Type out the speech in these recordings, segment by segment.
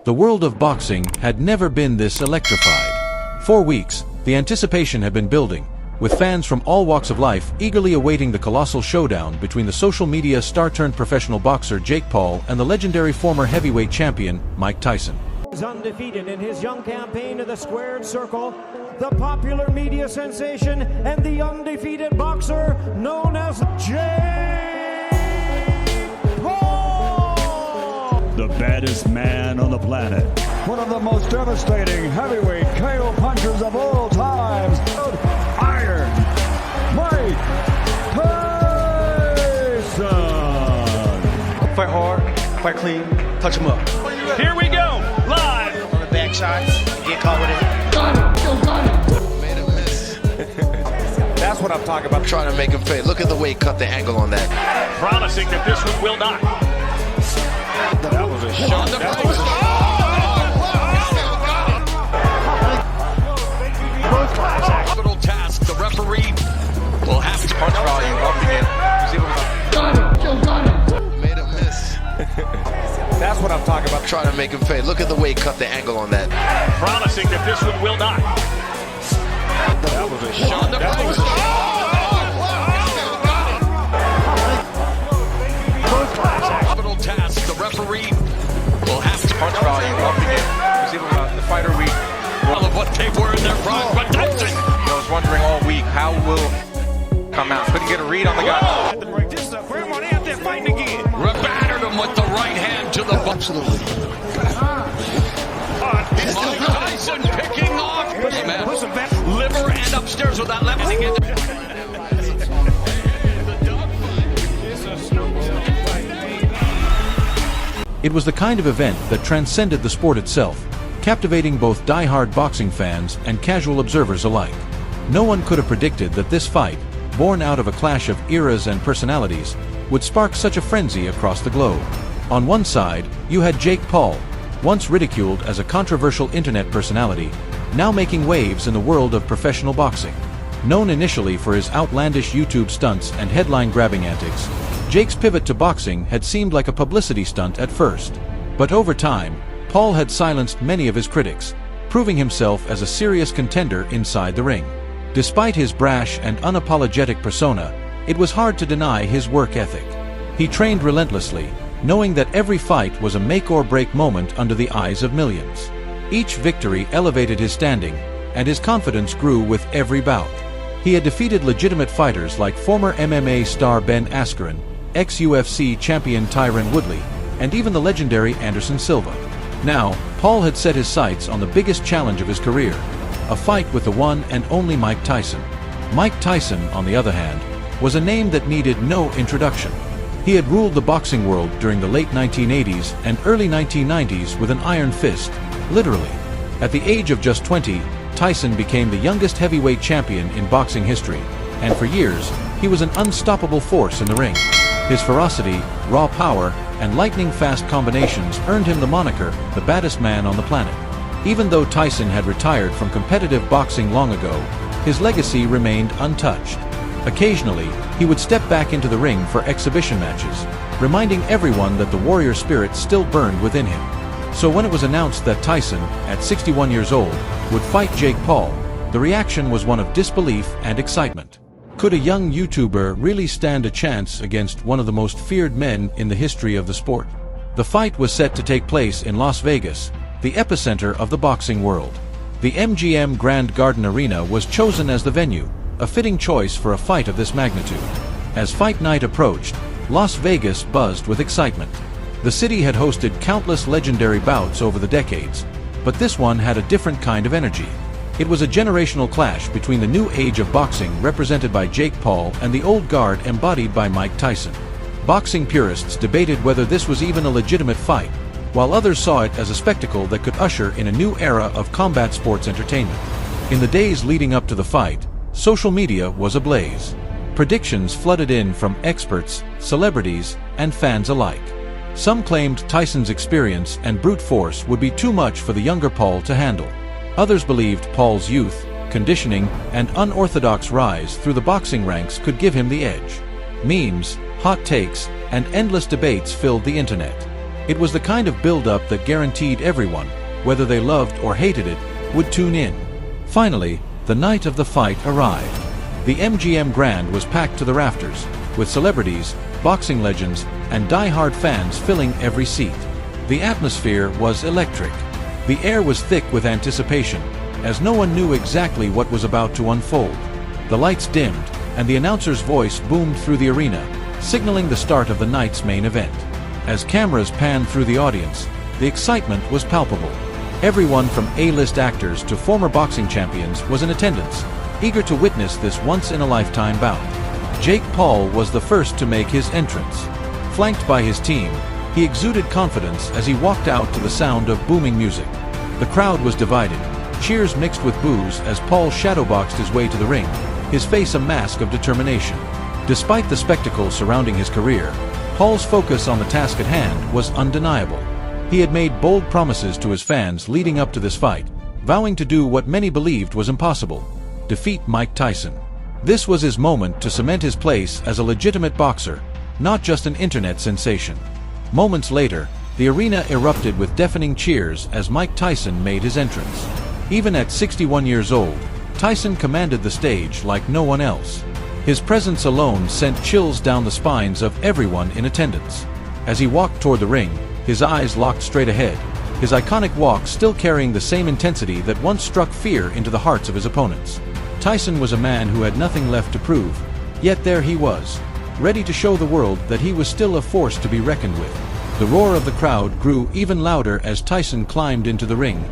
The world of boxing had never been this electrified. For weeks, the anticipation had been building, with fans from all walks of life eagerly awaiting the colossal showdown between the social media star-turned-professional boxer Jake Paul and the legendary former heavyweight champion Mike Tyson. He's undefeated in his young campaign of the squared circle, the popular media sensation, and the undefeated boxer known as Jake Paul! The baddest man on the planet. One of the most devastating heavyweight KO punchers of all times. Iron Mike Tyson! Fight hard, fight clean, touch him up. Here we go, live! On the backside, get caught with it. Made him miss. That's what I'm talking about. Trying to make him pay. Look at the way he cut the angle on that. Promising that this one will not. That was a shot. Capital task. The referee will have to Punch volume up again. Made him miss. That's what I'm talking about. Trying to make him pay. Look at the way he cut the angle on that. Promising that this one will not. That was a shot. Capital task. The referee will have to Punch volume up again. The fighter week. all of what they were in their prime. But Tyson. I was wondering all week how will come out. Couldn't get a read on the guy. This is a fair one out there fighting again. Battered him with the right hand to the Absolutely. Mike Tyson picking off. Liver and upstairs with that left. It was the kind of event that transcended the sport itself, captivating both die-hard boxing fans and casual observers alike. No one could have predicted that this fight, born out of a clash of eras and personalities, would spark such a frenzy across the globe. On one side, you had Jake Paul, once ridiculed as a controversial internet personality, now making waves in the world of professional boxing. Known initially for his outlandish YouTube stunts and headline-grabbing antics, Jake's pivot to boxing had seemed like a publicity stunt at first. But over time, Paul had silenced many of his critics, proving himself as a serious contender inside the ring. Despite his brash and unapologetic persona, it was hard to deny his work ethic. He trained relentlessly, knowing that every fight was a make-or-break moment under the eyes of millions. Each victory elevated his standing, and his confidence grew with every bout. He had defeated legitimate fighters like former MMA star Ben Askren, ex-UFC champion Tyron Woodley, and even the legendary Anderson Silva. Now, Paul had set his sights on the biggest challenge of his career, a fight with the one and only Mike Tyson. Mike Tyson, on the other hand, was a name that needed no introduction. He had ruled the boxing world during the late 1980s and early 1990s with an iron fist, literally. At the age of just 20, Tyson became the youngest heavyweight champion in boxing history, and for years, he was an unstoppable force in the ring. His ferocity, raw power, and lightning-fast combinations earned him the moniker, the baddest man on the planet. Even though Tyson had retired from competitive boxing long ago, his legacy remained untouched. Occasionally, he would step back into the ring for exhibition matches, reminding everyone that the warrior spirit still burned within him. So when it was announced that Tyson, at 61 years old, would fight Jake Paul, the reaction was one of disbelief and excitement. Could a young YouTuber really stand a chance against one of the most feared men in the history of the sport? The fight was set to take place in Las Vegas, the epicenter of the boxing world. The MGM Grand Garden Arena was chosen as the venue, a fitting choice for a fight of this magnitude. As fight night approached, Las Vegas buzzed with excitement. The city had hosted countless legendary bouts over the decades, but this one had a different kind of energy. It was a generational clash between the new age of boxing represented by Jake Paul and the old guard embodied by Mike Tyson. Boxing purists debated whether this was even a legitimate fight, while others saw it as a spectacle that could usher in a new era of combat sports entertainment. In the days leading up to the fight, social media was ablaze. Predictions flooded in from experts, celebrities, and fans alike. Some claimed Tyson's experience and brute force would be too much for the younger Paul to handle. Others believed Paul's youth, conditioning, and unorthodox rise through the boxing ranks could give him the edge. Memes, hot takes, and endless debates filled the internet. It was the kind of build-up that guaranteed everyone, whether they loved or hated it, would tune in. Finally, the night of the fight arrived. The MGM Grand was packed to the rafters, with celebrities, boxing legends, and die-hard fans filling every seat. The atmosphere was electric. The air was thick with anticipation, as no one knew exactly what was about to unfold. The lights dimmed, and the announcer's voice boomed through the arena, signaling the start of the night's main event. As cameras panned through the audience, the excitement was palpable. Everyone from A-list actors to former boxing champions was in attendance, eager to witness this once-in-a-lifetime bout. Jake Paul was the first to make his entrance. Flanked by his team, he exuded confidence as he walked out to the sound of booming music. The crowd was divided, cheers mixed with boos as Paul shadowboxed his way to the ring, his face a mask of determination. Despite the spectacle surrounding his career, Paul's focus on the task at hand was undeniable. He had made bold promises to his fans leading up to this fight, vowing to do what many believed was impossible: defeat Mike Tyson. This was his moment to cement his place as a legitimate boxer, not just an internet sensation. Moments later, the arena erupted with deafening cheers as Mike Tyson made his entrance. Even at 61 years old, Tyson commanded the stage like no one else. His presence alone sent chills down the spines of everyone in attendance. As he walked toward the ring, his eyes locked straight ahead, his iconic walk still carrying the same intensity that once struck fear into the hearts of his opponents. Tyson was a man who had nothing left to prove, yet there he was, ready to show the world that he was still a force to be reckoned with. The roar of the crowd grew even louder as Tyson climbed into the ring,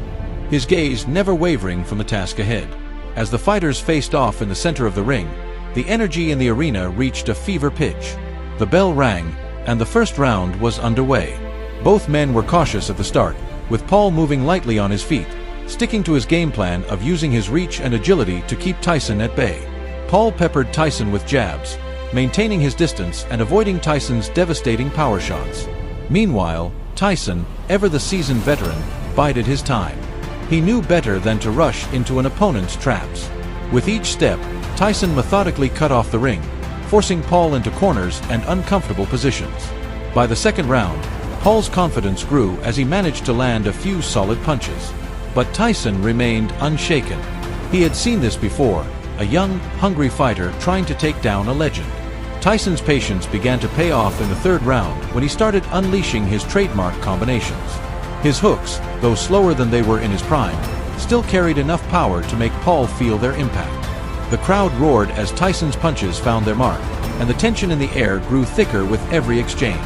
his gaze never wavering from the task ahead. As the fighters faced off in the center of the ring, the energy in the arena reached a fever pitch. The bell rang, and the first round was underway. Both men were cautious at the start, with Paul moving lightly on his feet, sticking to his game plan of using his reach and agility to keep Tyson at bay. Paul peppered Tyson with jabs, maintaining his distance and avoiding Tyson's devastating power shots. Meanwhile, Tyson, ever the seasoned veteran, bided his time. He knew better than to rush into an opponent's traps. With each step, Tyson methodically cut off the ring, forcing Paul into corners and uncomfortable positions. By the second round, Paul's confidence grew as he managed to land a few solid punches. But Tyson remained unshaken. He had seen this before, a young, hungry fighter trying to take down a legend. Tyson's patience began to pay off in the third round when he started unleashing his trademark combinations. His hooks, though slower than they were in his prime, still carried enough power to make Paul feel their impact. The crowd roared as Tyson's punches found their mark, and the tension in the air grew thicker with every exchange.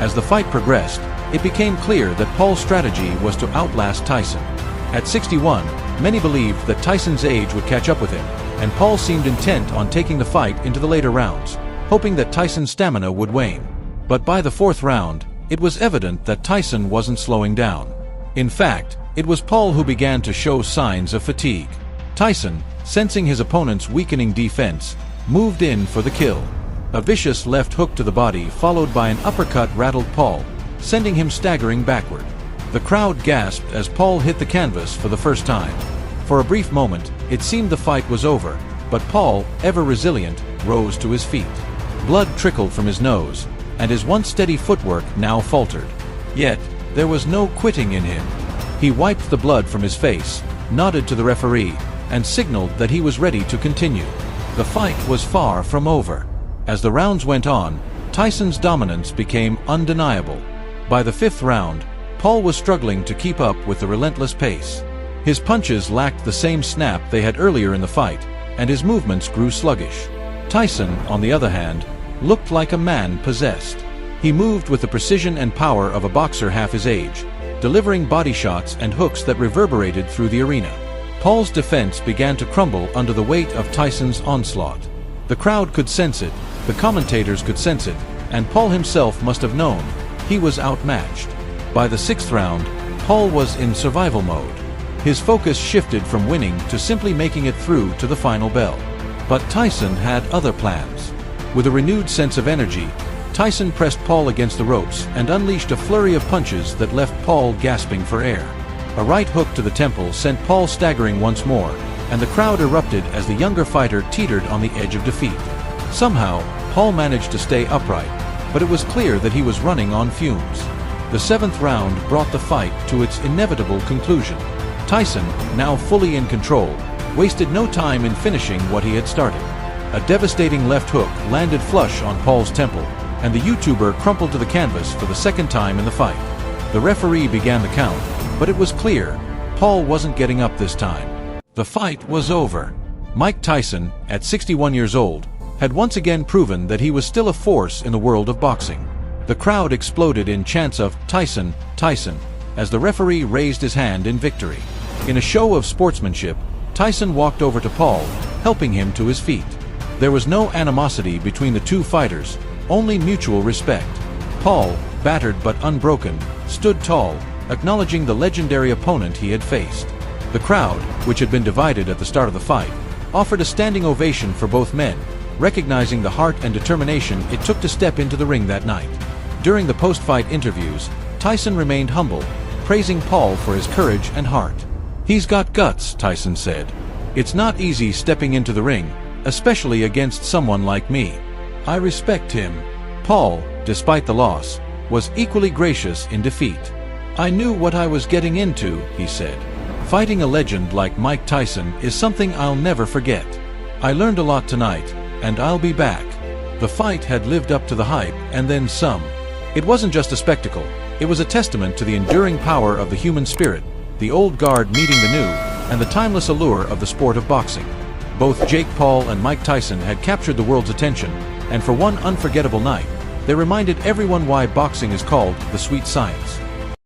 As the fight progressed, it became clear that Paul's strategy was to outlast Tyson. At 61, many believed that Tyson's age would catch up with him, and Paul seemed intent on taking the fight into the later rounds, hoping that Tyson's stamina would wane. But by the fourth round, it was evident that Tyson wasn't slowing down. In fact, it was Paul who began to show signs of fatigue. Tyson, sensing his opponent's weakening defense, moved in for the kill. A vicious left hook to the body followed by an uppercut rattled Paul, sending him staggering backward. The crowd gasped as Paul hit the canvas for the first time. For a brief moment, it seemed the fight was over, but Paul, ever resilient, rose to his feet. Blood trickled from his nose, and his once steady footwork now faltered. Yet, there was no quitting in him. He wiped the blood from his face, nodded to the referee, and signaled that he was ready to continue. The fight was far from over. As the rounds went on, Tyson's dominance became undeniable. By the fifth round, Paul was struggling to keep up with the relentless pace. His punches lacked the same snap they had earlier in the fight, and his movements grew sluggish. Tyson, on the other hand, looked like a man possessed. He moved with the precision and power of a boxer half his age, delivering body shots and hooks that reverberated through the arena. Paul's defense began to crumble under the weight of Tyson's onslaught. The crowd could sense it, the commentators could sense it, and Paul himself must have known he was outmatched. By the sixth round, Paul was in survival mode. His focus shifted from winning to simply making it through to the final bell. But Tyson had other plans. With a renewed sense of energy, Tyson pressed Paul against the ropes and unleashed a flurry of punches that left Paul gasping for air. A right hook to the temple sent Paul staggering once more, and the crowd erupted as the younger fighter teetered on the edge of defeat. Somehow, Paul managed to stay upright, but it was clear that he was running on fumes. The seventh round brought the fight to its inevitable conclusion. Tyson, now fully in control, wasted no time in finishing what he had started. A devastating left hook landed flush on Paul's temple, and the YouTuber crumpled to the canvas for the second time in the fight. The referee began the count, but it was clear Paul wasn't getting up this time. The fight was over. Mike Tyson, at 61 years old, had once again proven that he was still a force in the world of boxing. The crowd exploded in chants of "Tyson, Tyson," as the referee raised his hand in victory. In a show of sportsmanship, Tyson walked over to Paul, helping him to his feet. There was no animosity between the two fighters, only mutual respect. Paul, battered but unbroken, stood tall, acknowledging the legendary opponent he had faced. The crowd, which had been divided at the start of the fight, offered a standing ovation for both men, recognizing the heart and determination it took to step into the ring that night. During the post-fight interviews, Tyson remained humble, praising Paul for his courage and heart. "He's got guts," Tyson said. "It's not easy stepping into the ring, especially against someone like me. I respect him." Paul, despite the loss, was equally gracious in defeat. "I knew what I was getting into," he said. "Fighting a legend like Mike Tyson is something I'll never forget. I learned a lot tonight, and I'll be back." The fight had lived up to the hype, and then some. It wasn't just a spectacle, it was a testament to the enduring power of the human spirit, the old guard meeting the new, and the timeless allure of the sport of boxing. Both Jake Paul and Mike Tyson had captured the world's attention, and for one unforgettable night, they reminded everyone why boxing is called the sweet science.